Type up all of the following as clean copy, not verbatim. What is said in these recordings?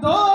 2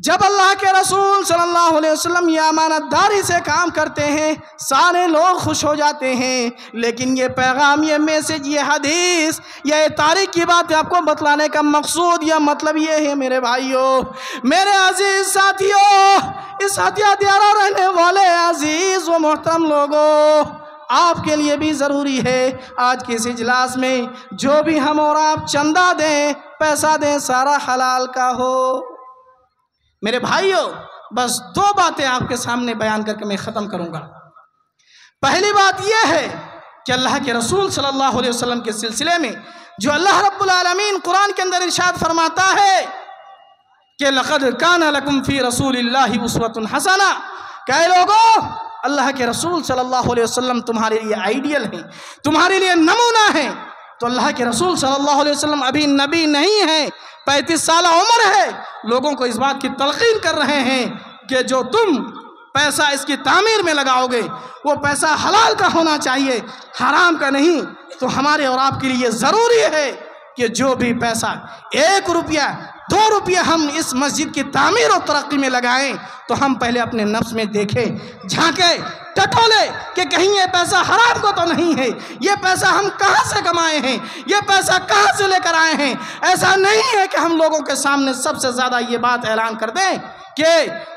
جب اللہ کے رسول صلی اللہ علیہ وسلم یہ امانت داری سے کام کرتے ہیں سارے لوگ خوش ہو جاتے ہیں، لیکن یہ پیغام، یہ میسج، یہ حدیث، یہ تاریخ کی بات آپ کو بتلانے کا مقصود یا مطلب یہ ہے میرے بھائیوں، میرے عزیز ساتھیوں، اس ہتھیا دیارہ رہنے والے عزیز و محترم لوگوں، آپ کے لیے بھی ضروری ہے آج کے اس اجلاس میں جو بھی ہم اور آپ چندہ دیں، پیسہ دیں، سارا حلال کا ہو۔ میرے بھائیوں، بس دو باتیں آپ کے سامنے بیان کر کے میں ختم کروں گا۔ پہلی بات یہ ہے کہ اللہ کے رسول صلی اللہ علیہ وسلم کے سلسلے میں جو اللہ رب العالمین قرآن کے اندر ارشاد فرماتا ہے کہ لَقَدْ كَانَ لَكُمْ فِي رَسُولِ اللَّهِ أُسْوَةٌ حَسَنَةٌ، کہ اے لوگو، اللہ کے رسول صلی اللہ علیہ وسلم تمہارے لیے آئیڈیل ہیں، تمہارے لیے نمونہ ہیں۔ تو اللہ کے رسول صلی اللہ علیہ وسلم ابھی نبی نہیں ہیں، 35 سالہ عمر ہے، لوگوں کو اس بات کی تلقین کر رہے ہیں کہ جو تم پیسہ اس کی تعمیر میں لگاؤ گے وہ پیسہ حلال کا ہونا چاہیے، حرام کا نہیں۔ تو ہمارے اور آپ کے لیے ضروری ہے کہ جو بھی پیسہ 1 روپیہ 2 روپیہ ہم اس مسجد کی تعمیر و ترقی میں لگائیں تو ہم پہلے اپنے نفس میں دیکھیں، جھانکیں، ٹٹولے کہ کہیں یہ پیسہ حرام کو تو نہیں ہے، یہ پیسہ ہم کہاں سے کمائے ہیں، یہ پیسہ کہاں سے لے کر آئے ہیں۔ ایسا نہیں ہے کہ ہم لوگوں کے سامنے سب سے زیادہ یہ بات اعلان کر دیں کہ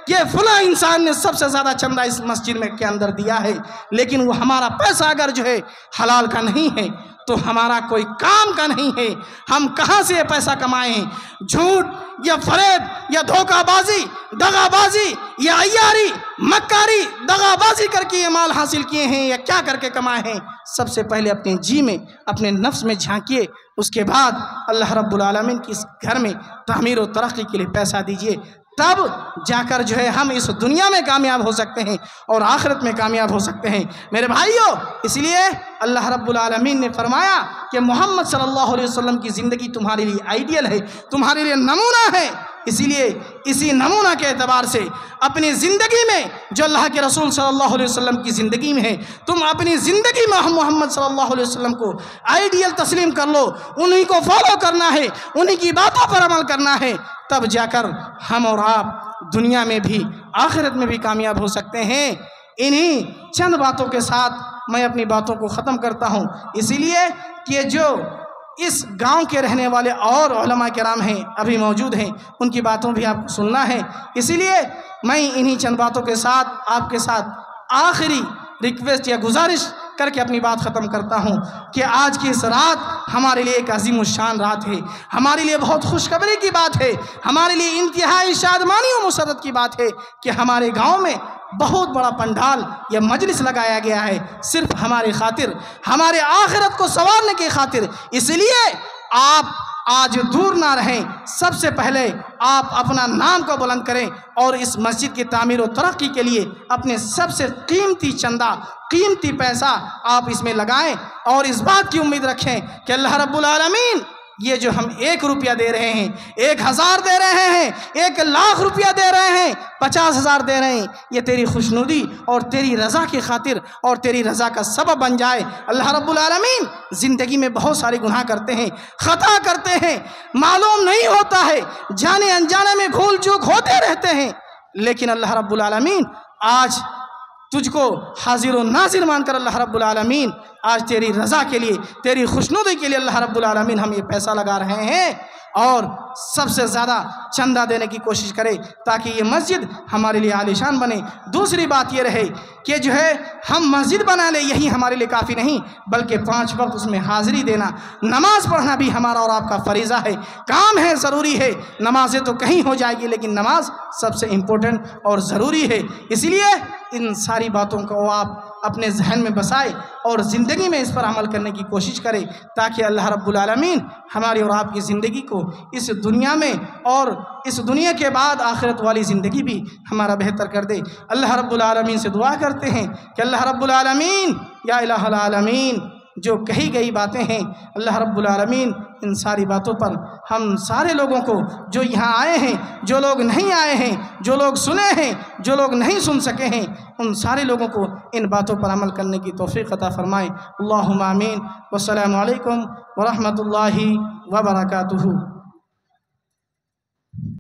یہ فلاں انسان نے سب سے زیادہ چندہ اس مسجد میں کے اندر دیا ہے، لیکن وہ ہمارا پیسہ اگر جو ہے حلال کا نہیں ہے تو ہمارا کوئی کام کا نہیں ہے۔ ہم کہاں سے یہ پیسہ کمائے ہیں؟ جھوٹ یا فریب یا دھوکہ بازی، دغا بازی یا عیاری، مکاری، دغا بازی کر کے یہ مال حاصل کیے ہیں یا کیا کر کے کمائے ہیں؟ سب سے پہلے اپنے جی میں، اپنے نفس میں جھانکیے، اس کے بعد اللہ رب العالمین کی اس گھر میں تعمیر و ترقی کے لیے پیسہ دیجیے، تب جا کر جو ہے ہم اس دنیا میں کامیاب ہو سکتے ہیں اور آخرت میں کامیاب ہو سکتے ہیں۔ میرے بھائیوں، اس لیے اللہ رب العالمین نے فرمایا کہ محمد صلی اللہ علیہ وسلم کی زندگی تمہارے لیے آئیڈیل ہے، تمہارے لیے نمونہ ہے۔ اسی لیے اسی نمونہ کے اعتبار سے اپنی زندگی میں جو اللہ کے رسول صلی اللہ علیہ وسلم کی زندگی میں ہے، تم اپنی زندگی میں محمد صلی اللہ علیہ وسلم کو آئیڈیل تسلیم کر لو، انہی کو فالو کرنا ہے، انہی کی باتوں پر عمل کرنا ہے، تب جا کر ہم اور آپ دنیا میں بھی آخرت میں بھی کامیاب ہو سکتے ہیں۔ انہی چند باتوں کے ساتھ میں اپنی باتوں کو ختم کرتا ہوں، اسی لیے کہ جو اس گاؤں کے رہنے والے اور علماء کرام ہیں ابھی موجود ہیں، ان کی باتوں بھی آپ کو سننا ہے، اسی لیے میں انہی چند باتوں کے ساتھ آپ کے ساتھ آخری ریکویسٹ یا گزارش کر کے اپنی بات ختم کرتا ہوں کہ آج کی اس رات ہمارے لیے ایک عظیم الشان رات ہے، ہمارے لیے بہت خوشخبری کی بات ہے، ہمارے لیے انتہائی شادمانی و مسرت کی بات ہے کہ ہمارے گاؤں میں بہت بڑا پنڈال یا مجلس لگایا گیا ہے، صرف ہماری خاطر، ہمارے آخرت کو سنوارنے کی خاطر۔ اس لیے آپ آج دور نہ رہیں، سب سے پہلے آپ اپنا نام کو بلند کریں اور اس مسجد کی تعمیر و ترقی کے لیے اپنے سب سے قیمتی چندہ، قیمتی پیسہ آپ اس میں لگائیں اور اس بات کی امید رکھیں کہ اللہ رب العالمین یہ جو ہم 1 روپیہ دے رہے ہیں، 1000 دے رہے ہیں، 1,00,000 روپیہ دے رہے ہیں، 50,000 دے رہے ہیں، یہ تیری خوشنودی اور تیری رضا کی خاطر اور تیری رضا کا سبب بن جائے۔ اللہ رب العالمین زندگی میں بہت سارے گناہ کرتے ہیں، خطا کرتے ہیں، معلوم نہیں ہوتا ہے، جانے انجانے میں بھول چوک ہوتے رہتے ہیں، لیکن اللہ رب العالمین آج تجھ کو حاضر و ناظر مان کر اللہ رب العالمین آج تیری رضا کے لیے، تیری خوشنودی کے لیے اللہ رب العالمین ہم یہ پیسہ لگا رہے ہیں اور سب سے زیادہ چندہ دینے کی کوشش کرے تاکہ یہ مسجد ہمارے لیے عالیشان بنے۔ دوسری بات یہ رہے کہ جو ہے ہم مسجد بنا لیں، یہی ہمارے لیے کافی نہیں، بلکہ 5 وقت اس میں حاضری دینا، نماز پڑھنا بھی ہمارا اور آپ کا فریضہ ہے، کام ہے، ضروری ہے۔ نمازیں تو کہیں ہو جائے گی لیکن نماز سب سے امپورٹنٹ اور ضروری ہے۔ اس لیے ان ساری باتوں کو آپ اپنے ذہن میں بسائے اور زندگی میں اس پر عمل کرنے کی کوشش کرے تاکہ اللہ رب العالمین ہماری اور آپ کی زندگی کو اس دنیا میں اور اس دنیا کے بعد آخرت والی زندگی بھی ہمارا بہتر کر دے۔ اللہ رب العالمین سے دعا کرتے ہیں کہ اللہ رب العالمین یا الہ العالمین جو کہی گئی باتیں ہیں، اللہ رب العالمین ان ساری باتوں پر ہم سارے لوگوں کو، جو یہاں آئے ہیں، جو لوگ نہیں آئے ہیں، جو لوگ سنے ہیں، جو لوگ نہیں سن سکے ہیں، ان سارے لوگوں کو ان باتوں پر عمل کرنے کی توفیق عطا فرمائے۔ اللہم آمین۔ والسلام علیکم ورحمۃ اللہ وبرکاتہ۔